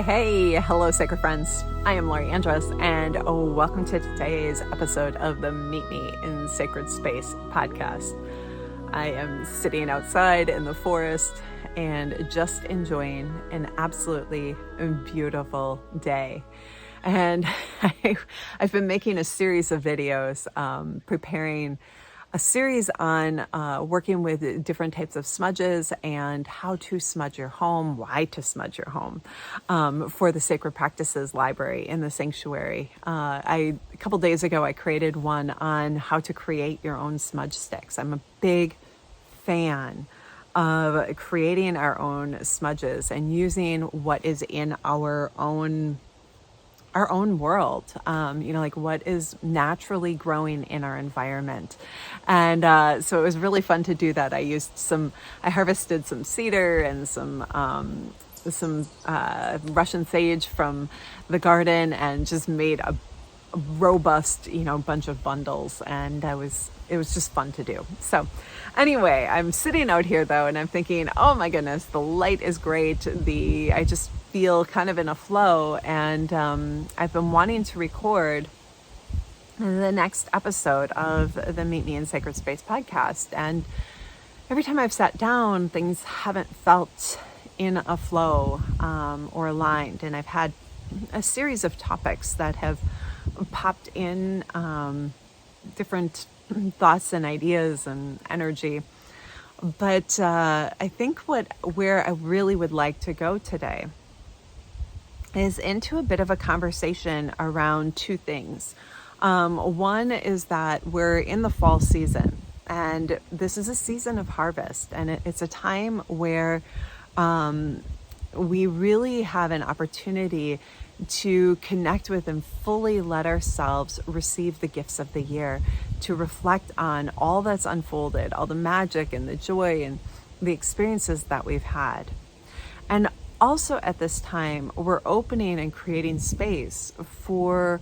Hey, hello, sacred friends. I am Lori Andrus, and welcome to today's episode of the Meet Me in Sacred Space podcast. I am sitting outside in the forest and just enjoying an absolutely beautiful day. And I've been making a series of videos, preparing a series on working with different types of smudges and how to smudge your home, why to smudge your home, for the Sacred Practices Library in the Sanctuary. A couple days ago, I created one on how to create your own smudge sticks. I'm a big fan of creating our own smudges and using what is in our own world, like what is naturally growing in our environment. And so it was really fun to do that. I harvested some cedar and some Russian sage from the garden and just made a robust, bunch of bundles. And it was just fun to do. So anyway, I'm sitting out here though, and I'm thinking, oh my goodness, the light is great. I just feel kind of in a flow, and I've been wanting to record the next episode of the Meet Me in Sacred Space podcast. And every time I've sat down, things haven't felt in a flow or aligned. And I've had a series of topics that have popped in, different thoughts and ideas and energy. But I think where I really would like to go today is into a bit of a conversation around two things. One is that we're in the fall season, and this is a season of harvest, and it's a time where we really have an opportunity to connect with and fully let ourselves receive the gifts of the year, to reflect on all that's unfolded, all the magic and the joy and the experiences that we've had. And also at this time, we're opening and creating space for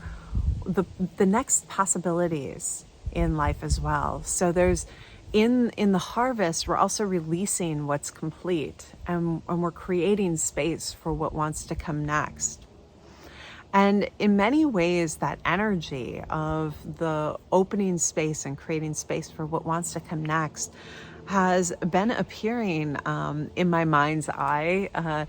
the next possibilities in life as well. So there's in the harvest, we're also releasing what's complete, and we're creating space for what wants to come next. And in many ways, that energy of the opening space and creating space for what wants to come next has been appearing in my mind's eye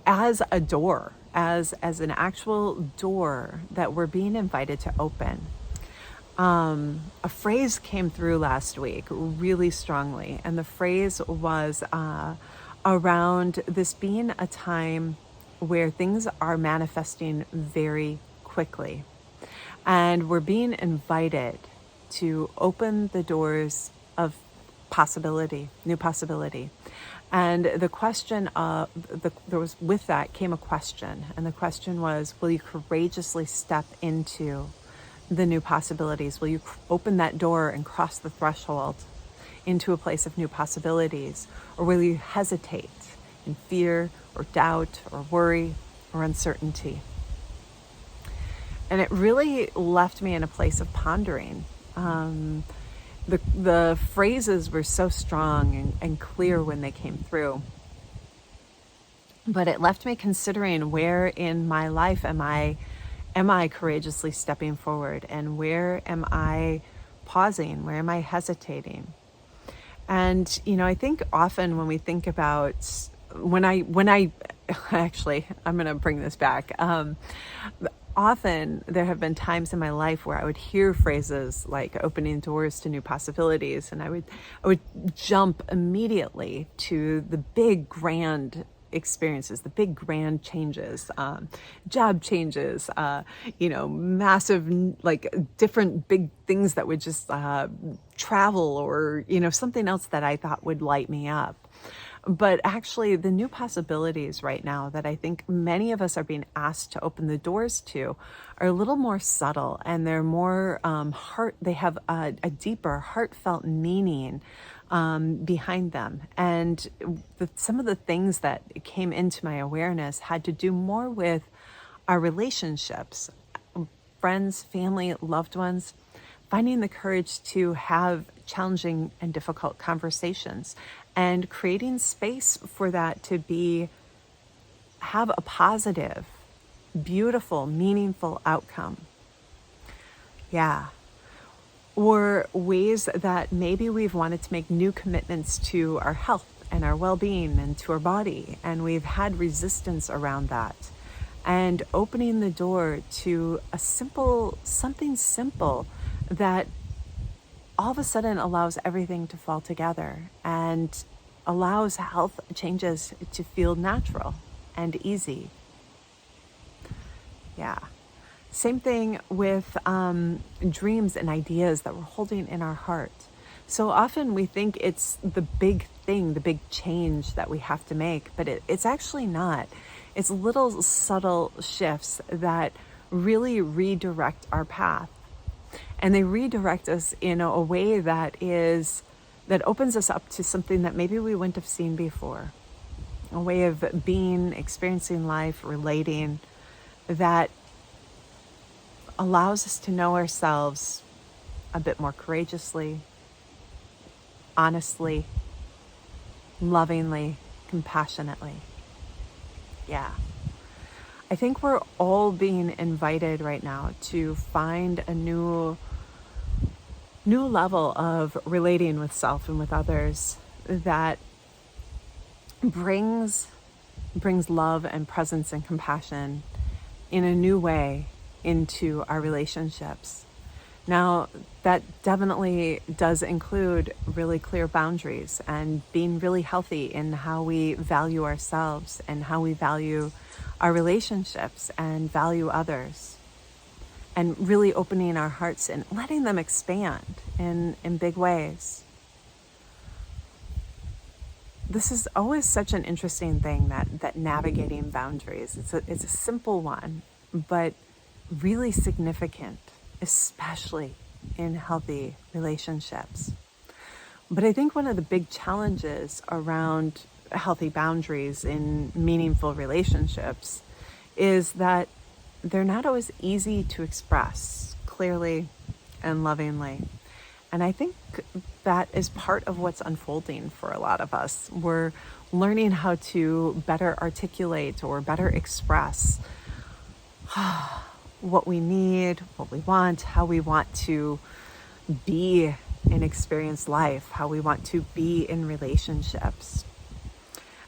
as a door, as an actual door that we're being invited to open. A phrase came through last week really strongly, and the phrase was around this being a time where things are manifesting very quickly, and we're being invited to open the doors of possibility, new possibility. And the question with that came a question, and the question was, will you courageously step into the new possibilities? Will you open that door and cross the threshold into a place of new possibilities? Or will you hesitate in fear or doubt or worry or uncertainty? And it really left me in a place of pondering. The phrases were so strong and clear when they came through. But it left me considering, where in my life am I courageously stepping forward, and where am I pausing? Where am I hesitating? And I think often when we think about when I actually, I'm going to bring this back. Often there have been times in my life where I would hear phrases like opening doors to new possibilities, and I would jump immediately to the big grand experiences, the big grand changes, job changes, massive, like different big things that would just travel, or something else that I thought would light me up. But actually, the new possibilities right now that I think many of us are being asked to open the doors to are a little more subtle, and they're more they have a deeper, heartfelt meaning behind them. And some of the things that came into my awareness had to do more with our relationships, friends, family, loved ones, finding the courage to have challenging and difficult conversations, and creating space for that to be have a positive, beautiful, meaningful outcome. Yeah. Or ways that maybe we've wanted to make new commitments to our health and our well-being and to our body, and we've had resistance around that. And opening the door to something simple that all of a sudden allows everything to fall together and allows health changes to feel natural and easy. Yeah. Same thing with dreams and ideas that we're holding in our heart. So often we think it's the big thing, the big change that we have to make, but it's actually not. It's little subtle shifts that really redirect our path. And they redirect us in a way that opens us up to something that maybe we wouldn't have seen before. A way of being, experiencing life, relating, that allows us to know ourselves a bit more courageously, honestly, lovingly, compassionately. Yeah. I think we're all being invited right now to find a new level of relating with self and with others that brings love and presence and compassion in a new way into our relationships. Now, that definitely does include really clear boundaries and being really healthy in how we value ourselves and how we value our relationships and value others. And really opening our hearts and letting them expand in big ways. This is always such an interesting thing, that navigating boundaries. It's a simple one, but really significant, especially in healthy relationships. But I think one of the big challenges around healthy boundaries in meaningful relationships is that they're not always easy to express clearly and lovingly. And I think that is part of what's unfolding for a lot of us. We're learning how to better articulate or better express what we need, what we want, how we want to be and experience life, how we want to be in relationships.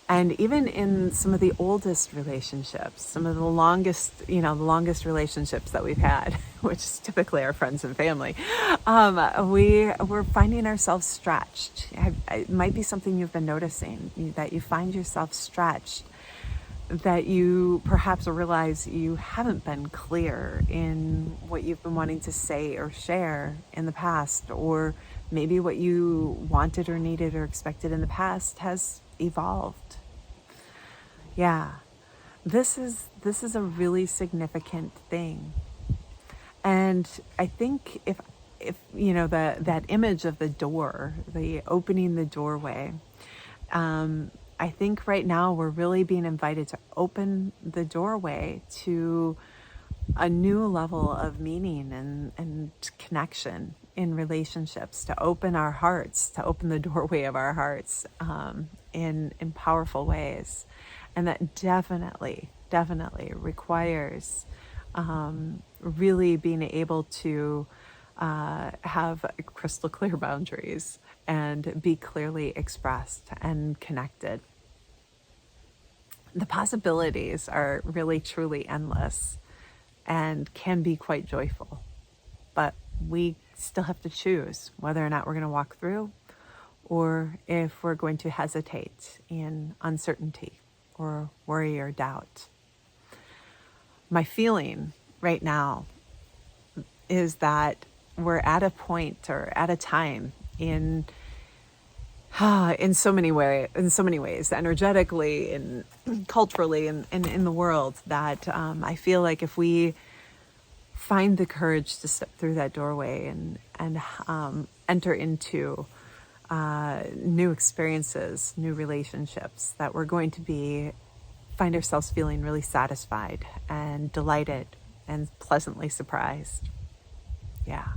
And even in some of the oldest relationships, some of the longest relationships that we've had, which is typically our friends and family, we're finding ourselves stretched. It might be something you've been noticing, that you find yourself stretched, that you perhaps realize you haven't been clear in what you've been wanting to say or share in the past, or maybe what you wanted or needed or expected in the past has evolved. Yeah, this is a really significant thing. And I think if that image of the door, the opening the doorway, I think right now we're really being invited to open the doorway to a new level of meaning and connection in relationships, to open our hearts, to open the doorway of our hearts in powerful ways. And that definitely requires really being able to have crystal clear boundaries and be clearly expressed and connected. The possibilities are really truly endless and can be quite joyful, but we still have to choose whether or not we're going to walk through, or if we're going to hesitate in uncertainty or worry or doubt. My feeling right now is that we're at a point or at a time in so many ways, energetically and culturally and in the world, that I feel like if we find the courage to step through that doorway and enter into new experiences, new relationships, that we're going to find ourselves feeling really satisfied and delighted and pleasantly surprised. Yeah.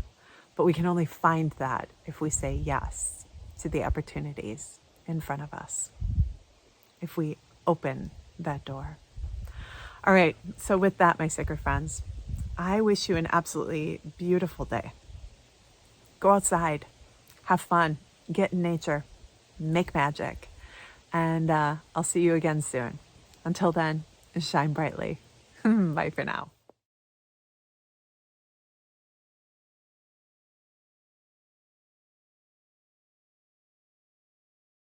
But we can only find that if we say yes to the opportunities in front of us, if we open that door. All right. So, with that, my sacred friends, I wish you an absolutely beautiful day. Go outside, have fun, get in nature, make magic. And I'll see you again soon. Until then, shine brightly. Bye for now.